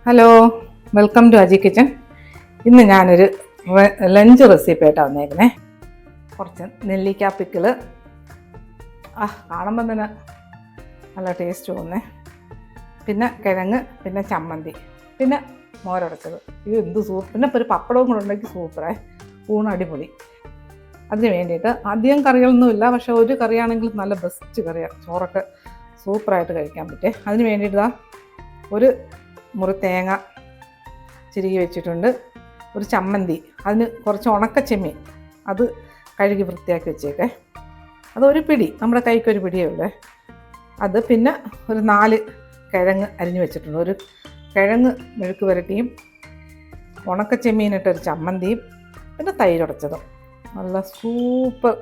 Hello, welcome to Aji kitchen. ഇന്ന് ഞാനൊരു lunch recipe ആയിട്ടാണ് വന്നേക്കുന്നത്. കുറച്ച് നെല്ലിക്ക പിക്കിള്, കാണുമ്പോൾ തന്നെ നല്ല ടേസ്റ്റ് തോന്നുന്നേ. പിന്നെ കിഴങ്ങ്, പിന്നെ ചമ്മന്തി, പിന്നെ മോരുടച്ചത്. ഇത് എന്ത് പിന്നെ ഒരു പപ്പടവും കൂടെ ഉണ്ടെങ്കിൽ സൂപ്പറായി, ഊണ് അടിപൊളി. അതിന് വേണ്ടിയിട്ട് അധികം കറികളൊന്നുമില്ല, പക്ഷേ ഒരു കറിയാണെങ്കിൽ നല്ല ബെസ്റ്റ് കറിയാണ്. ചോറൊക്കെ സൂപ്പറായിട്ട് കഴിക്കാൻ പറ്റേ. അതിന് വേണ്ടിയിട്ട് ഒരു മുറി തേങ്ങ ചിരുകി വെച്ചിട്ടുണ്ട്. ഒരു ചമ്മന്തി, അതിന് കുറച്ച് ഉണക്കച്ചെമ്മീൻ, അത് കഴുകി വൃത്തിയാക്കി വെച്ചേക്കേ. അതൊരു പിടി, നമ്മുടെ കൈക്കൊരു പിടിയേ ഉള്ളേ അത്. പിന്നെ ഒരു 4 കിഴങ്ങ് അരിഞ്ഞ് വെച്ചിട്ടുണ്ട്. ഒരു കിഴങ്ങ് മെഴുക്ക് പുരട്ടിയും ഉണക്കച്ചെമ്മീനിട്ടൊരു ചമ്മന്തിയും പിന്നെ തൈരുടച്ചതും. നല്ല സൂപ്പർ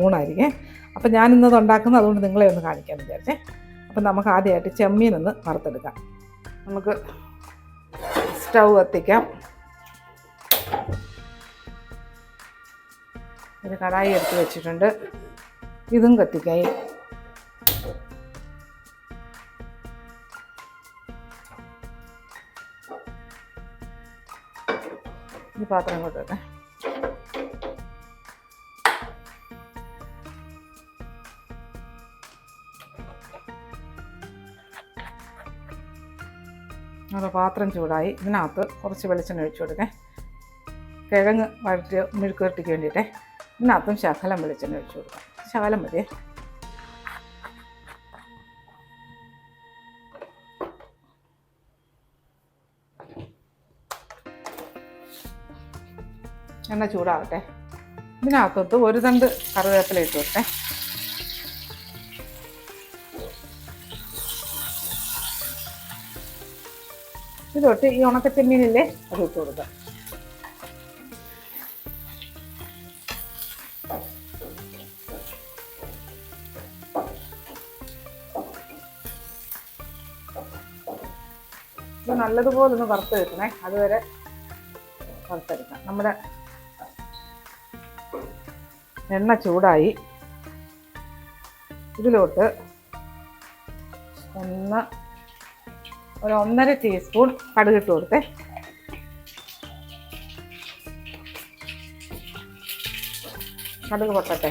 ഊണായിരിക്കേ. അപ്പം ഞാനിന്നത് ഉണ്ടാക്കുന്നത് അതുകൊണ്ട് നിങ്ങളെ ഒന്ന് കാണിക്കാൻ വിചാരിച്ചേ. അപ്പം നമുക്ക് ആദ്യമായിട്ട് ചെമ്മീനൊന്ന് വറുത്തെടുക്കാം. നമുക്ക് സ്റ്റൗ കത്തിക്കാം. ഒരു കടായി എടുത്ത് വെച്ചിട്ടുണ്ട്, ഇതും കത്തിക്കാം. ഈ പാത്രം കൊണ്ട് വെക്കാം. നമ്മുടെ പാത്രം ചൂടായി. ഇതിനകത്ത് കുറച്ച് വെളിച്ചെണ്ണ ഒഴിച്ചു കൊടുക്കേ. കിഴങ്ങ് മെഴുക്ക് പുരട്ടിക്ക് വേണ്ടിയിട്ടേ. ഇതിനകത്തും ശകലം വെളിച്ചെണ്ണ ഒഴിച്ചു കൊടുക്കാം. ശകലം മതിയേ. എണ്ണ ചൂടാവട്ടെ. ഇതിനകത്തോട്ട് ഒരു തണ്ട് കറിവേപ്പില ഇട്ട് കൊടുത്തേ. ഇതൊട്ട് ഈ ഉണക്കച്ചെമ്മീനില്ലേ അത് ഇട്ട് കൊടുക്കാം. ഇത് നല്ലതുപോലെ ഒന്ന് വറുത്തെടുക്കണേ. അതുവരെ വറുത്തെടുക്കാം. നമ്മുടെ എണ്ണ ചൂടായി. ഇതിലോട്ട് ഒരു 1.5 ടീസ്പൂൺ കടുകിട്ട് കൊടുത്തേ. കടുക് പൊട്ടട്ടെ.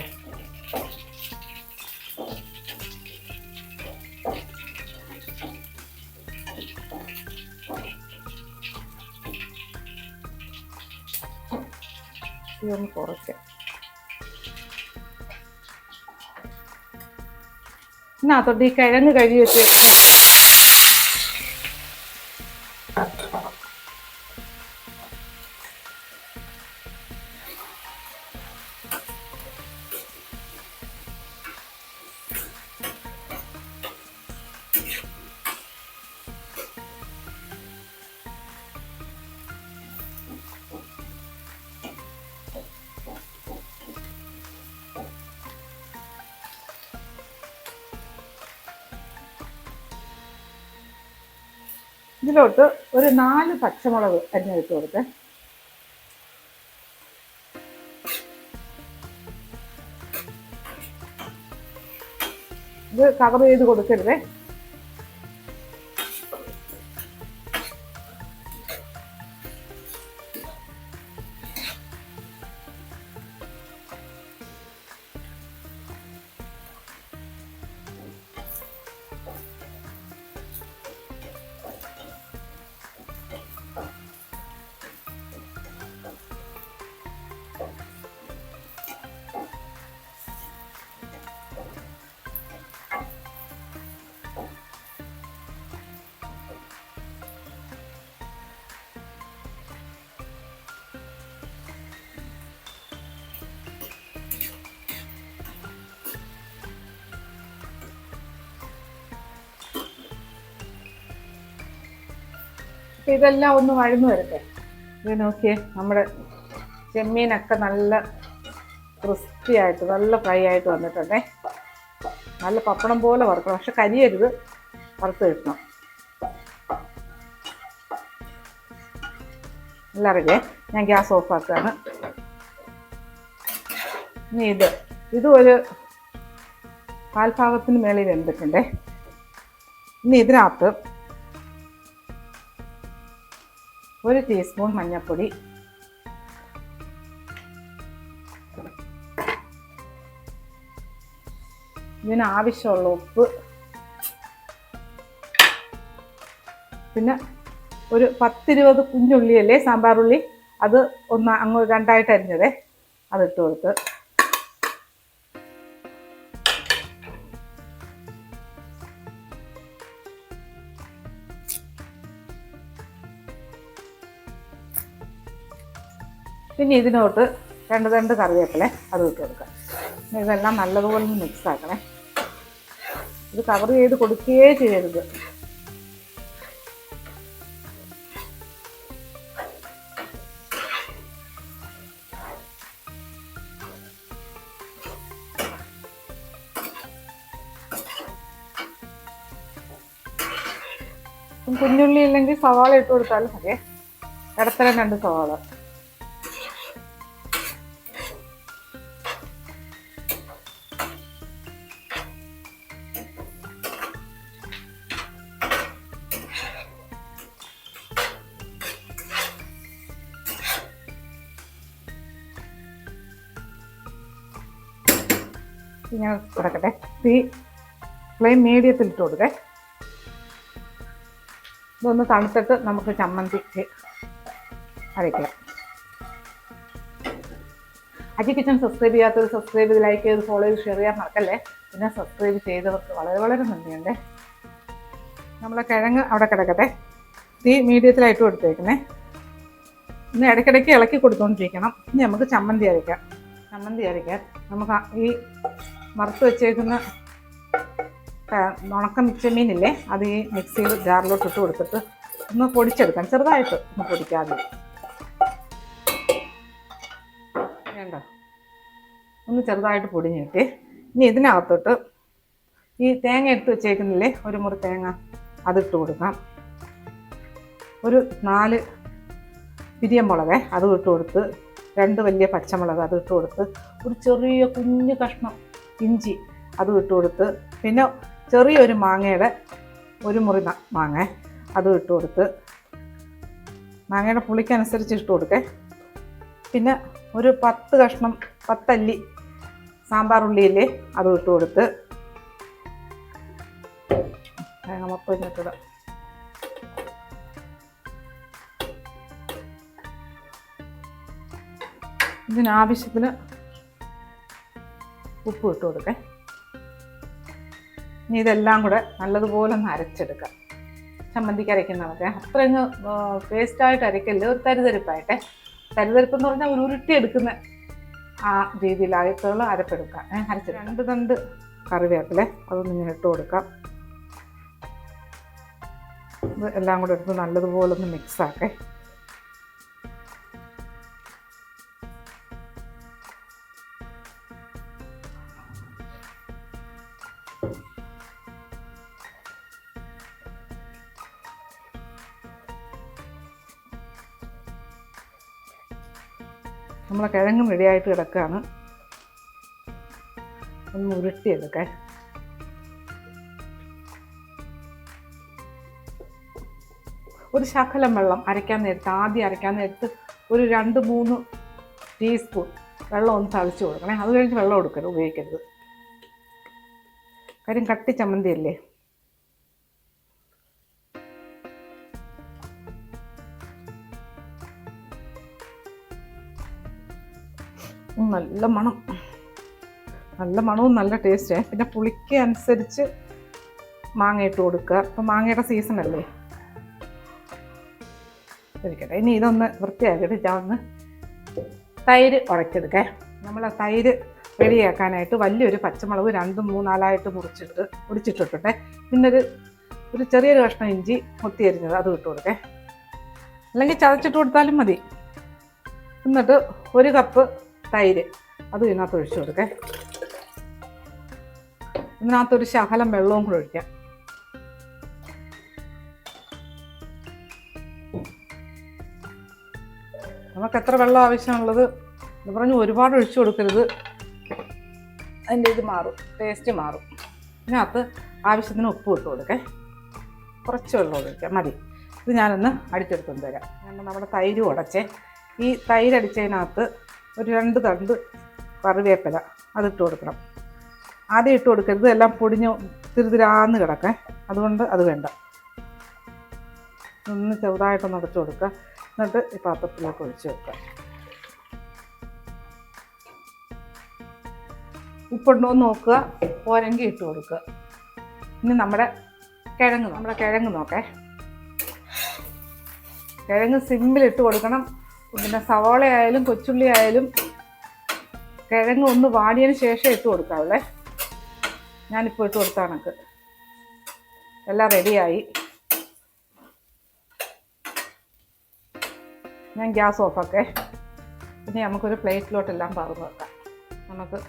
ഇതൊന്ന് കുറയ്ക്കാം. ഇതിനകത്തോട്ട് ഈ കിഴങ്ങ് കഴുകി വെച്ചേക്കുന്ന ഇതിലോട്ട് ഒരു 4 പച്ചമുളക് അരിഞ്ഞിട്ട് കൊടുത്തേ. ഇത് കവർ ചെയ്ത് കൊടുക്കരുതേ. ഇതെല്ലാം ഒന്ന് വഴന്നു വരട്ടെ. ഇത് നോക്കിയേ, നമ്മുടെ ചെമ്മീനൊക്കെ നല്ല ക്രിസ്പി ആയിട്ട് നല്ല ഫ്രൈ ആയിട്ട് വന്നിട്ടുണ്ടേ. നല്ല പപ്പടം പോലെ വറുക്കണം, പക്ഷെ കരിയരുത്, വറുത്ത് കിട്ടണം. എല്ലാവരുടെ ഞാൻ ഗ്യാസ് ഓഫാക്കുകയാണ്. ഇനി ഇത് ഒരു 1/4 ഭാഗത്തിന് മേളിൽ വെന്തിട്ടുണ്ടേ. ഇനി ഇതിനകത്ത് 1 ടീസ്പൂൺ മഞ്ഞൾപ്പൊടി, ഇതിനാവശ്യമുള്ള ഉപ്പ്, പിന്നെ ഒരു 10-20 കുഞ്ഞുള്ളിയല്ലേ സാമ്പാറുള്ളി, അത് ഒന്ന് അങ്ങ് രണ്ടായിട്ട് അരിഞ്ഞതേ അതിട്ട് കൊടുത്ത് പിന്നെ ഇതിനോട്ട് 2 തണ്ട് കറിവേപ്പില അത് ഇട്ട് കൊടുക്കാം. ഇതെല്ലാം നല്ലതുപോലെ മിക്സ് ആക്കണേ. ഇത് കവർ ചെയ്ത് കൊടുക്കുകയേ ചെയ്യരുത്. കുഞ്ഞുള്ളി ഇല്ലെങ്കിൽ സവാള ഇട്ട് കൊടുത്താലും മതിയേ. ഇടത്തരം 2 സവാള. ഇങ്ങനെ കിടക്കട്ടെ. തീ ഫ്ലെയിം മീഡിയത്തിൽ ഇട്ട് കൊടുക്കേ. ഇതൊന്ന് തണുത്തിട്ട് നമുക്ക് ചമ്മന്തിക്ക് അരയ്ക്കാം. അജി കിച്ചൺ സബ്സ്ക്രൈബ് ചെയ്യാത്തവർ സബ്സ്ക്രൈബ് ചെയ്ത് ലൈക്ക് ചെയ്ത് ഫോളോ ചെയ്ത് ഷെയർ ചെയ്യാൻ മറക്കല്ലേ. പിന്നെ സബ്സ്ക്രൈബ് ചെയ്തവർക്ക് വളരെ വളരെ നന്ദിയുണ്ട്. നമ്മളെ കിഴങ്ങ് അവിടെ കിടക്കട്ടെ. തീ മീഡിയത്തിലായിട്ട് കൊടുത്തേക്കണേ. ഇന്ന് ഇടയ്ക്കിടയ്ക്ക് ഇളക്കി കൊടുത്തുകൊണ്ടിരിക്കണം. ഇനി നമുക്ക് ചമ്മന്തി അരയ്ക്കാം. ചമ്മന്തി അരയ്ക്കാൻ നമുക്ക് ഈ വറുത്ത് വെച്ചേക്കുന്ന ഉണക്ക ചെമ്മീനില്ലേ, അത് ഈ മിക്സിയിൽ ജാറിലോട്ട് ഇട്ട് കൊടുത്തിട്ട് ഒന്ന് പൊടിച്ചെടുക്കാം. ചെറുതായിട്ട് ഒന്ന് പൊടിക്കാതെ വേണ്ട, ഒന്ന് ചെറുതായിട്ട് പൊടിഞ്ഞിട്ട് ഇനി ഇതിനകത്തോട്ട് ഈ തേങ്ങ എടുത്ത് വെച്ചേക്കുന്നില്ലേ, ഒരു മുറി തേങ്ങ അതിട്ട് കൊടുക്കാം. ഒരു 4 പിരിയമുളക് അതും ഇട്ട് കൊടുത്ത്, 2 വലിയ പച്ചമുളക് അത് ഇട്ട് കൊടുത്ത്, ഒരു ചെറിയ കുഞ്ഞു കഷ്ണം ഇഞ്ചി അതും ഇട്ട് കൊടുത്ത്, പിന്നെ ചെറിയൊരു മാങ്ങയുടെ ഒരു മുറി മാങ്ങ അതും ഇട്ട് കൊടുത്ത്, മാങ്ങയുടെ പുളിക്കനുസരിച്ച് ഇട്ട് കൊടുക്കേ. പിന്നെ ഒരു 10 കഷ്ണം 10 അല്ലി സാമ്പാർ ഉള്ളിയില്ലേ അതും ഇട്ട് കൊടുത്ത്, തേങ്ങ മൊത്തം ഇട്ടിടാം. ഇതിനാവശ്യത്തിന് ഉപ്പ് ഇട്ട് കൊടുക്കേ. ഇനി ഇതെല്ലാം കൂടെ നല്ലതുപോലെ ഒന്ന് അരച്ചെടുക്കാം. ചമ്മന്തിക്ക് അരയ്ക്കുന്നതൊക്കെ അത്രയങ്ങ് പേസ്റ്റായിട്ട് അരയ്ക്കല്ലേ, ഒരു തരിതരിപ്പായിട്ടെ. തരിതരിപ്പ് എന്ന് പറഞ്ഞാൽ ഒരു ഉരുട്ടിയെടുക്കുന്ന ആ രീതിയിലായിട്ടുള്ള അരപ്പെടുക്കാം. അരച്ചെടുക്കാം. 2 തണ്ട് കറിവേപ്പില അതൊന്ന് ഇങ്ങനെ ഇട്ട് കൊടുക്കാം. ഇത് എല്ലാം കൂടെ എടുത്ത് നല്ലതുപോലെ ഒന്ന് മിക്സാക്കേ. നമ്മളെ കിഴങ്ങും റെഡിയായിട്ട് കിടക്കുകയാണ്. ഒന്ന് ഉരുട്ടിയെടുക്കാൻ. ഒരു ശകലം വെള്ളം അരയ്ക്കാൻ നേരത്ത്, ആദ്യം അരയ്ക്കാൻ നേരത്ത് ഒരു 2-3 ടീസ്പൂൺ വെള്ളം ഒന്ന് തളിച്ച് കൊടുക്കണേ. അത് കഴിഞ്ഞ് വെള്ളം കൊടുക്കരുത്, ഉപയോഗിക്കരുത്. കാര്യം കട്ടി ചമ്മന്തിയല്ലേ. നല്ല മണം, നല്ല മണവും നല്ല ടേസ്റ്റ്. പിന്നെ പുളിക്ക് അനുസരിച്ച് മാങ്ങ ഇട്ട് കൊടുക്കുക. ഇപ്പം മാങ്ങയുടെ സീസണല്ലേ. ഇരിക്കട്ടെ. ഇനി ഇതൊന്ന് വൃത്തിയാക്കിയിട്ട് ഒന്ന് തൈര് ഉടച്ചെടുക്കേ. നമ്മൾ ആ തൈര് റെഡിയാക്കാനായിട്ട് വലിയൊരു പച്ചമുളക് 2-3-4 പൊടിച്ചിട്ടിട്ടെ. പിന്നെ ഒരു ചെറിയൊരു കഷ്ണം ഇഞ്ചി കൊത്തി അരിഞ്ഞത് അതും ഇട്ട് കൊടുക്കേ. അല്ലെങ്കിൽ ചതച്ചിട്ട് കൊടുത്താലും മതി. എന്നിട്ട് 1 കപ്പ് തൈര് അതും ഇതിനകത്ത് ഒഴിച്ചു കൊടുക്കേ. ഇതിനകത്തൊരു ശകലം വെള്ളവും കൂടെ ഒഴിക്കാം. നമുക്ക് എത്ര വെള്ളം ആവശ്യമുള്ളത് എന്ന് പറഞ്ഞ് ഒരുപാട് ഒഴിച്ചു കൊടുക്കരുത്. അതിൻ്റെ ഇത് മാറും, ടേസ്റ്റ് മാറും. ഇതിനകത്ത് ആവശ്യത്തിന് ഉപ്പ് ഇട്ട് കൊടുക്കേ. കുറച്ച് വെള്ളം ഒഴിക്കാം, മതി. ഇത് ഞാനൊന്ന് അടിച്ചെടുത്തുകൊണ്ട് തരാം. ഞാൻ നമ്മുടെ തൈര് ഉടച്ചേ. ഈ തൈര് അടിച്ചതിനകത്ത് ഒരു 2 തണ്ട് കറിവേപ്പില അതിട്ട് കൊടുക്കണം. ആദ്യം ഇട്ട് കൊടുക്കരുത്, എല്ലാം പൊടിഞ്ഞ് തിരുതിരാന്ന് കിടക്കേ, അതുകൊണ്ട് അത് വേണ്ട. ഒന്ന് ചെറുതായിട്ടൊന്ന് അടച്ചു കൊടുക്കുക. എന്നിട്ട് ഈ പാത്രത്തിലേക്ക് ഒഴിച്ച് വെക്കുക. ഉപ്പുണ്ടോ എന്ന് നോക്കുക, പോരെങ്കിൽ ഇട്ട് കൊടുക്കുക. ഇനി നമ്മുടെ കിഴങ്ങ് നോക്കേ. കിഴങ്ങ് സിമ്മിലിട്ട് കൊടുക്കണം. പിന്നെ സവാള ആയാലും കൊച്ചുള്ളി ആയാലും കിഴങ്ങ് ഒന്ന് വാടിയതിന് ശേഷം ഇട്ട് കൊടുക്കാവുള്ളേ. ഞാനിപ്പോൾ ഇട്ട് കൊടുത്ത കണക്ക് എല്ലാം റെഡിയായി. ഞാൻ ഗ്യാസ് ഓഫാക്കേ. പിന്നെ നമുക്കൊരു പ്ലേറ്റിലോട്ടെല്ലാം പകർന്ന് വെക്കാം. നമുക്ക്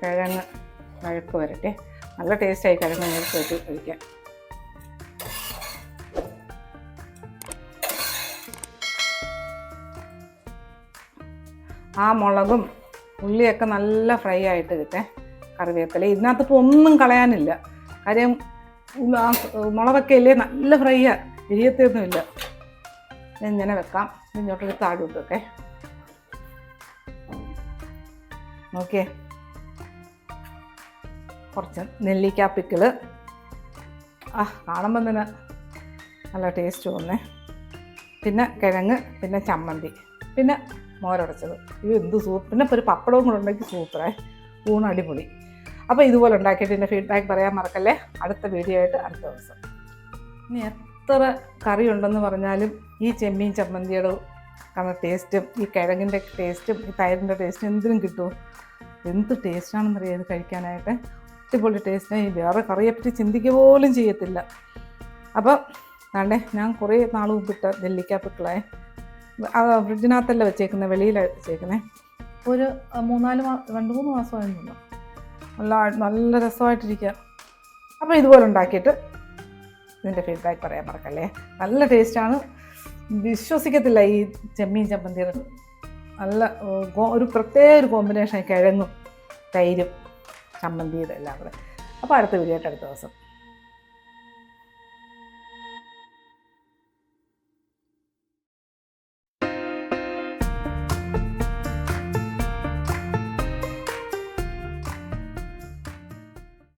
കിഴങ്ങ് വഴക്ക് വരട്ടെ. നല്ല ടേസ്റ്റായി കിഴങ്ങ് വഴക്ക് വെച്ച് കഴിക്കാൻ. ആ മുളകും ഉള്ളിയൊക്കെ നല്ല ഫ്രൈ ആയിട്ട് കിട്ടേ. കറിവേപ്പില ഇതിനകത്തിപ്പോൾ ഒന്നും കളയാനില്ല. കാര്യം മുളകൊക്കെ ഇല്ലേ നല്ല ഫ്രൈയാണ്, എരിയത്തൊന്നുമില്ല. ഇങ്ങനെ വെക്കാം. ഇങ്ങോട്ടൊരു താഴോട്ട് വെക്കേ. നോക്കിയേ, കുറച്ച് നെല്ലിക്ക പിക്കിള്. കാണുമ്പം തന്നെ നല്ല ടേസ്റ്റ് തോന്നേ. പിന്നെ കിഴങ്ങ്, പിന്നെ ചമ്മന്തി, പിന്നെ മോരടച്ചത്. ഇത് എന്ത് പിന്നെ ഒരു പപ്പടവും കൂടെ ഉണ്ടാക്കി സൂപ്പറായി. ഊണ് അടിപൊളി. അപ്പോൾ ഇതുപോലെ ഉണ്ടാക്കിയിട്ട് എൻ്റെ ഫീഡ്ബാക്ക് പറയാൻ മറക്കല്ലേ. അടുത്ത വീഡിയോ ആയിട്ട് അടുത്ത ദിവസം. ഇനി എത്ര കറി ഉണ്ടെന്ന് പറഞ്ഞാലും ഈ ചെമ്മീൻ ചമ്മന്തിയുടെ ടേസ്റ്റും ഈ കിഴങ്ങിൻ്റെ ടേസ്റ്റും ഈ തൈരിൻ്റെ ടേസ്റ്റും എന്തിനും കിട്ടുമോ? എന്ത് ടേസ്റ്റാണെന്നറിയാം ഇത് കഴിക്കാനായിട്ട്. അടിപൊളി ടേസ്റ്റിനെ വേറെ കറിയെപ്പറ്റി ചിന്തിക്കുക പോലും ചെയ്യത്തില്ല. അപ്പോൾ വേണ്ടേ, ഞാൻ കുറേ നാൾ മുമ്പിട്ട നെല്ലിക്ക പിക്കിളേ. ഫ്രിഡ്ജിനകത്തല്ല വെച്ചേക്കുന്നത്, വെളിയിലാണ് വെച്ചേക്കുന്നത്. ഒരു 2-3 മാസമായിരുന്നു. നല്ല രസമായിട്ടിരിക്കുക. അപ്പോൾ ഇതുപോലെ ഉണ്ടാക്കിയിട്ട് ഇതിൻ്റെ ഫീഡ്ബാക്ക് പറയാൻ മറക്കല്ലേ. നല്ല ടേസ്റ്റാണ്, വിശ്വസിക്കത്തില്ല. ഈ ചെമ്മീൻ ചമ്മന്തിയുടെ നല്ല ഒരു പ്രത്യേക ഒരു കോമ്പിനേഷൻ, കിഴങ്ങും തൈരും ചമ്മന്തിയുടെ എല്ലാം കൂടെ. അപ്പോൾ അടുത്ത വീഡിയോ ആയിട്ട് അടുത്ത ദിവസം.